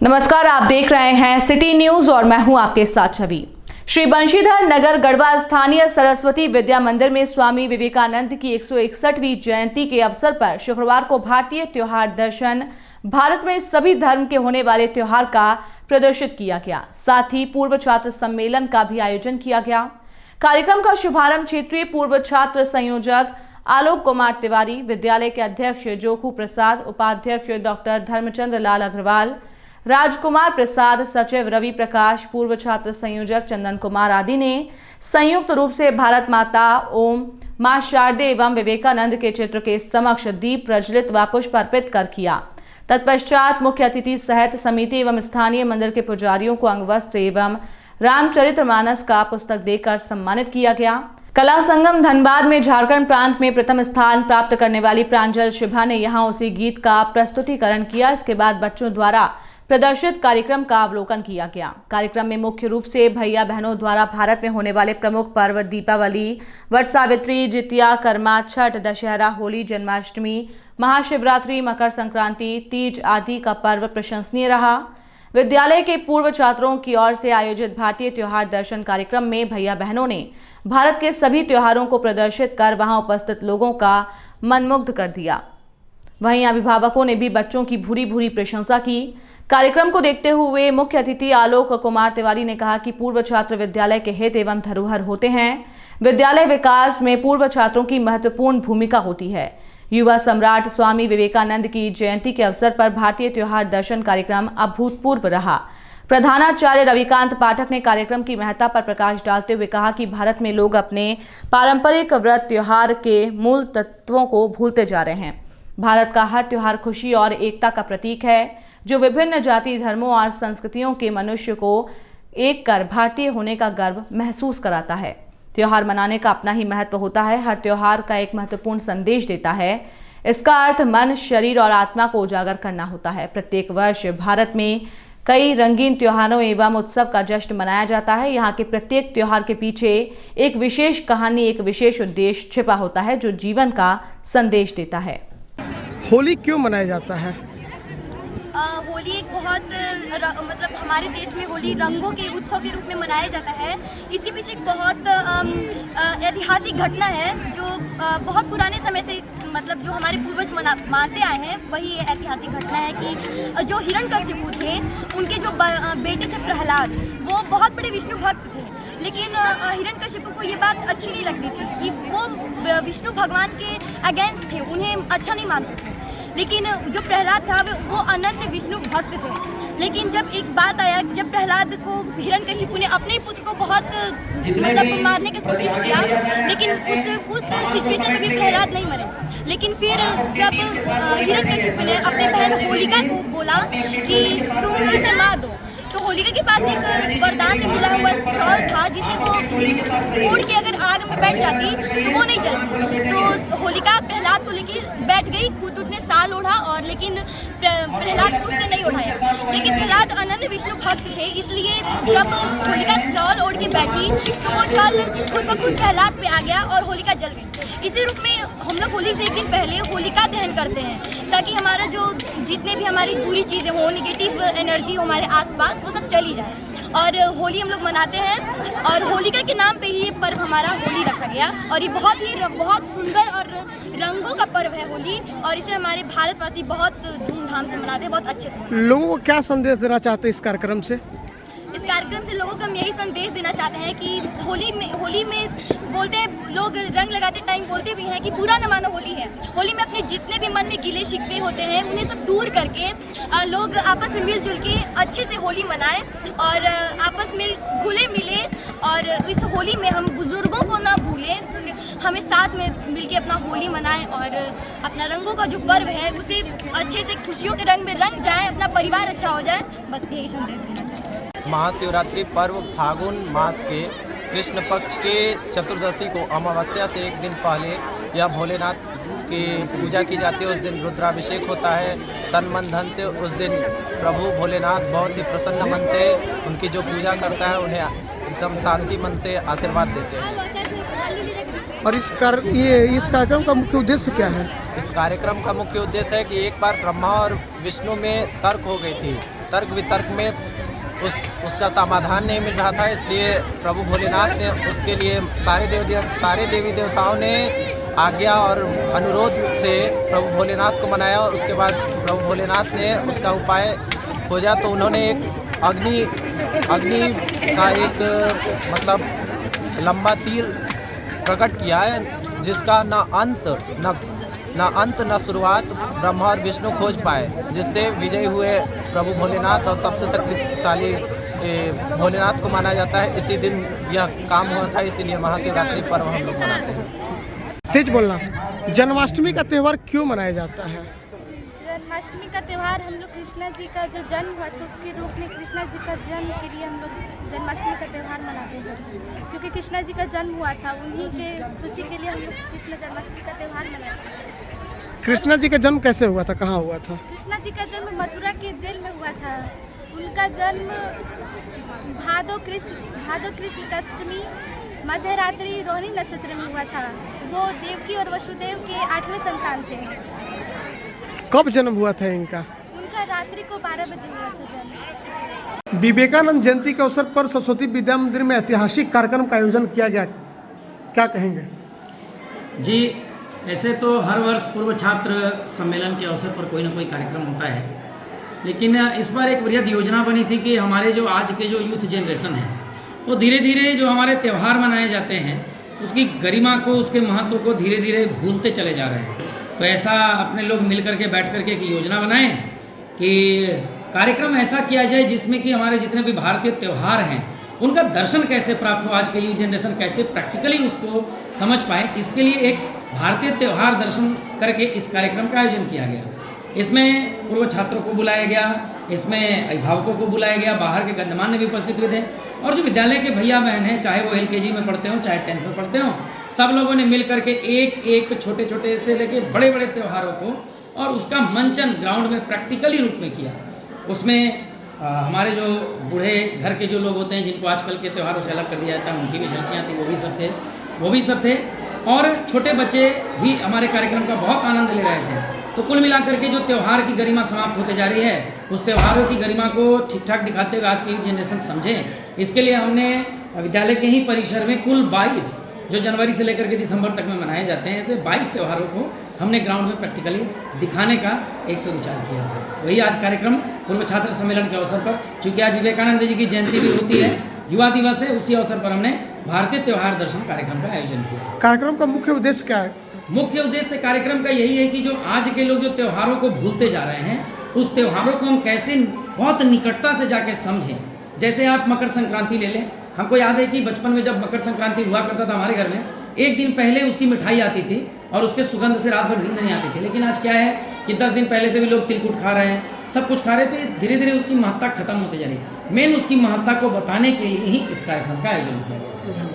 नमस्कार, आप देख रहे हैं सिटी न्यूज और मैं हूं आपके साथ छवि। श्री बंशीधर नगर गढ़वा स्थानीय सरस्वती विद्या मंदिर में स्वामी विवेकानंद की 161वीं जयंती के अवसर पर शुक्रवार को भारतीय त्योहार दर्शन भारत में सभी धर्म के होने वाले त्योहार का प्रदर्शित किया गया। साथ ही पूर्व छात्र सम्मेलन का भी आयोजन किया गया। कार्यक्रम का शुभारंभ क्षेत्रीय पूर्व छात्र संयोजक आलोक कुमार तिवारी, विद्यालय के अध्यक्ष जोखू प्रसाद, उपाध्यक्ष डॉक्टर धर्मचंद्र लाल अग्रवाल, राजकुमार प्रसाद, सचिव रवि प्रकाश, पूर्व छात्र संयोजक चंदन कुमार आदि ने संयुक्त रूप से भारत माता, ओम, मां शारदे एवं विवेकानंद के चित्र के समक्ष दीप प्रज्वलित व पुष्प अर्पित कर किया। तत्पश्चात मुख्य अतिथि सहित समिति एवं स्थानीय मंदिर के पुजारियों को अंगवस्त्र एवं रामचरितमानस का पुस्तक देकर सम्मानित किया गया। कला संगम धनबाद में झारखंड प्रांत में प्रथम स्थान प्राप्त करने वाली प्रांजल शिभा ने यहां उसी गीत का प्रस्तुतिकरण किया। इसके बाद बच्चों द्वारा प्रदर्शित कार्यक्रम का अवलोकन किया गया। कार्यक्रम में मुख्य रूप से भैया बहनों द्वारा भारत में होने वाले प्रमुख पर्व दीपावली, वट सावित्री, जितिया, कर्मा, छठ, दशहरा, होली, जन्माष्टमी, महाशिवरात्रि, मकर संक्रांति, तीज आदि का पर्व प्रशंसनीय रहा। विद्यालय के पूर्व छात्रों की ओर से आयोजित भारतीय त्योहार दर्शन कार्यक्रम में भैया बहनों ने भारत के सभी त्योहारों को प्रदर्शित कर वहां उपस्थित लोगों का मनमुग्ध कर दिया। वहीं अभिभावकों ने भी बच्चों की भूरी भूरी प्रशंसा की। कार्यक्रम को देखते हुए मुख्य अतिथि आलोक कुमार तिवारी ने कहा कि पूर्व छात्र विद्यालय के हित एवं धरोहर होते हैं। विद्यालय विकास में पूर्व छात्रों की महत्वपूर्ण भूमिका होती है। युवा सम्राट स्वामी विवेकानंद की जयंती के अवसर पर भारतीय त्योहार दर्शन कार्यक्रम अभूतपूर्व रहा। प्रधानाचार्य रविकांत पाठक ने कार्यक्रम की महत्ता पर प्रकाश डालते हुए कहा कि भारत में लोग अपने पारंपरिक व्रत त्योहार के मूल तत्वों को भूलते जा रहे हैं। भारत का हर त्योहार खुशी और एकता का प्रतीक है, जो विभिन्न जाति, धर्मों और संस्कृतियों के मनुष्य को एक कर भारतीय होने का गर्व महसूस कराता है। त्योहार मनाने का अपना ही महत्व होता है। हर त्योहार का एक महत्वपूर्ण संदेश देता है। इसका अर्थ मन, शरीर और आत्मा को उजागर करना होता है। प्रत्येक वर्ष भारत में कई रंगीन त्योहारों एवं उत्सव का जश्न मनाया जाता है। यहाँ के प्रत्येक त्योहार के पीछे एक विशेष कहानी, एक विशेष उद्देश्य छिपा होता है, जो जीवन का संदेश देता है। होली क्यों मनाया जाता है? होली एक बहुत मतलब हमारे देश में होली रंगों के उत्सव के रूप में मनाया जाता है। इसके पीछे एक बहुत ऐतिहासिक घटना है, जो बहुत पुराने समय से मतलब जो हमारे पूर्वज मानते आए हैं, वही ऐतिहासिक घटना है कि जो हिरण्यकशिपु थे, उनके जो बेटे थे प्रहलाद, वो बहुत बड़े विष्णु भक्त थे। लेकिन हिरण्यकशिपु को ये बात अच्छी नहीं लगती थी कि वो विष्णु भगवान के अगेंस्ट थे, उन्हें अच्छा नहीं मानते थे। लेकिन जो प्रहलाद था वो अनन्य विष्णु भक्त थे। लेकिन जब एक बात आया, जब प्रहलाद को हिरण्यकशिपु ने अपने पुत्र को बहुत मतलब मारने की कोशिश किया, लेकिन उस सिचुएशन में भी प्रहलाद नहीं मरे। लेकिन फिर जब हिरण्यकशिपु ने अपने बहन होलिका को बोला कि तुम इसे मार दो, तो होलिका के पास एक वरदान में मिला हुआ शॉल था, जिसे वो ओढ़ के अगर आग में बैठ जाती तो वो नहीं जलती। तो होलिका प्रहलाद को लेके बैठ गई, खुद उसने शाल ओढ़ा, और लेकिन प्रहलाद को उसने नहीं उठाया। लेकिन प्रहलाद अनन्य विष्णु भक्त थे, इसलिए जब होलिका शॉल ओढ़ के बैठी तो वो शॉल खुद ब खुद प्रहलाद पे आ गया और होलिका जल गई। इसी रूप में हम लोग होली से एक दिन पहले होलिका दहन करते हैं, ताकि हमारा जो जितने भी हमारी बुरी चीज़ें हो, निगेटिव एनर्जी हो हमारे आसपास, वो सब चली जाए। और होली हम लोग मनाते हैं, और होलिका के नाम पे ही ये पर्व हमारा होली रखा गया। और ये बहुत सुंदर और रंगों का पर्व है होली, और इसे हमारे भारतवासी बहुत धूमधाम से मनाते हैं, बहुत अच्छे से मनाते हैं। लोगों को क्या संदेश देना चाहते हैं इस कार्यक्रम से? इस कार्यक्रम से लोगों को हम यही संदेश देना चाहते हैं कि होली में बोलते हैं लोग, रंग लगाते टाइम बोलते भी हैं कि बुरा न मानो होली है। होली में अपने जितने भी मन में गिले शिकवे होते हैं, उन्हें सब दूर करके लोग आपस में मिलजुल के अच्छे से होली मनाएं और आपस में घुले मिले। और इस होली में हम बुजुर्गों को ना भूलें, हमें साथ में मिलके अपना होली मनाएं और अपना रंगों का जो पर्व है उसे अच्छे से खुशियों के रंग में रंग जाए, अपना परिवार अच्छा हो जाए। बस यही संदेश देना चाहिए। महाशिवरात्रि पर्व फागुन मास के कृष्ण पक्ष के चतुर्दशी को अमावस्या से एक दिन पहले यह भोलेनाथ की पूजा की जाती है। उस दिन रुद्राभिषेक होता है। तन मन धन से उस दिन प्रभु भोलेनाथ बहुत ही प्रसन्न मन से उनकी जो पूजा करता है, उन्हें एकदम शांति मन से आशीर्वाद देते हैं। और इस कार्यक्रम का मुख्य उद्देश्य क्या है? इस कार्यक्रम का मुख्य उद्देश्य है कि एक बार ब्रह्मा और विष्णु में तर्क हो गई थी तर्क वितर्क में उसका समाधान नहीं मिल रहा था, इसलिए प्रभु भोलेनाथ ने उसके लिए सारे देवी देवताओं ने आज्ञा और अनुरोध से प्रभु भोलेनाथ को मनाया। और उसके बाद प्रभु भोलेनाथ ने उसका उपाय खोजा, तो उन्होंने एक अग्नि का एक मतलब लंबा तीर प्रकट किया है, जिसका न अंत न शुरुआत ब्रह्मा और विष्णु खोज पाए, जिससे विजयी हुए प्रभु भोलेनाथ और सबसे शक्तिशाली भोलेनाथ को माना जाता है। इसी दिन यह काम हुआ था, इसीलिए महाशिवरात्रि पर्व हम लोग मनाते हैं। तेज बोलना। जन्माष्टमी का त्यौहार क्यों मनाया जाता है? जन्माष्टमी का त्यौहार हम लोग कृष्णा जी का जो जन्म हुआ था उसके रूप में कृष्णा जी का जन्म के लिए हम लोग जन्माष्टमी का त्यौहार मनाते हैं, क्योंकि कृष्णा जी का जन्म हुआ था, उन्हीं के खुशी के लिए हम लोग कृष्ण जन्माष्टमी का त्यौहार मनाते हैं। कृष्णा जी का जन्म कैसे हुआ था, कहाँ हुआ था? कृष्णा जी का जन्म मथुरा के जेल में हुआ था। उनका जन्म भादो कृष्ण अष्टमी मध्यरात्रि रोहिणी नक्षत्र में हुआ था। वो देवकी और वसुदेव के 8वें संतान थे। कब जन्म हुआ था इनका? उनका रात्रि को 12 बजे हुआ था जन्म। विवेकानंद जयंती के अवसर पर सरस्वती विद्या मंदिर में ऐतिहासिक कार्यक्रम का आयोजन किया गया, क्या कहेंगे? जी, ऐसे तो हर वर्ष पूर्व छात्र सम्मेलन के अवसर पर कोई ना कोई कार्यक्रम होता है, लेकिन इस बार एक बृहद योजना बनी थी कि हमारे जो आज के जो यूथ जनरेशन है वो धीरे धीरे जो हमारे त्यौहार मनाए जाते हैं उसकी गरिमा को, उसके महत्व को धीरे धीरे भूलते चले जा रहे हैं। तो ऐसा अपने लोग मिल करके बैठ करके एक योजना बनाएं कि कार्यक्रम ऐसा किया जाए जिसमें कि हमारे जितने भी भारतीय त्यौहार हैं उनका दर्शन कैसे प्राप्त हो, आज के यूथ जनरेशन कैसे प्रैक्टिकली उसको समझ पाए। इसके लिए एक भारतीय त्यौहार दर्शन करके इस कार्यक्रम का आयोजन किया गया। इसमें पूर्व छात्रों को बुलाया गया, इसमें अभिभावकों को बुलाया गया, बाहर के गणमान्य भी उपस्थित हुए थे, और जो विद्यालय के भैया बहन हैं, चाहे वो LKG में पढ़ते हों चाहे 10th में पढ़ते हों, सब लोगों ने मिल करके एक छोटे छोटे से लेके बड़े बड़े त्योहारों को और उसका मंचन ग्राउंड में प्रैक्टिकली रूप में किया। उसमें हमारे जो बूढ़े घर के जो लोग होते हैं जिनको आजकल के त्योहारों से अलग कर दिया जाता है, उनकी भी झलकियाँ थी, वो भी सब थे और छोटे बच्चे भी हमारे कार्यक्रम का बहुत आनंद ले रहे थे। तो कुल मिलाकर के जो त्यौहार की गरिमा समाप्त होते जा रही है, उस त्योहारों की गरिमा को ठीक ठाक दिखाते हुए आज की जनरेशन समझें, इसके लिए हमने विद्यालय के ही परिसर में कुल 22 जो जनवरी से लेकर के दिसंबर तक में मनाए जाते हैं, ऐसे 22 त्योहारों को हमने ग्राउंड में प्रैक्टिकली दिखाने का एक विचार किया था। वही आज कार्यक्रम पूर्व छात्र सम्मेलन के अवसर पर, चूँकि आज विवेकानंद जी की जयंती भी होती है, युवा दिवस है, उसी अवसर पर हमने भारतीय त्यौहार दर्शन कार्यक्रम का आयोजन किया। कार्यक्रम का मुख्य उद्देश्य क्या है? मुख्य उद्देश्य कार्यक्रम का यही है कि जो आज के लोग जो त्योहारों को भूलते जा रहे हैं, उस त्योहारों को हम कैसे बहुत निकटता से जाके समझें। जैसे आप मकर संक्रांति ले लें, हमको याद है कि बचपन में जब मकर संक्रांति हुआ करता था हमारे घर में, एक दिन पहले उसकी मिठाई आती थी और उसके सुगंध से रात भर नींद नहीं आती थी। लेकिन आज क्या है कि 10 दिन पहले से भी लोग तिलकुट खा रहे हैं, सब कुछ खा रहे हैं, तो धीरे धीरे उसकी महत्ता खत्म होती जा रही है। मेन उसकी महत्ता को बताने के लिए ही इस कार्यक्रम का आयोजन किया गया।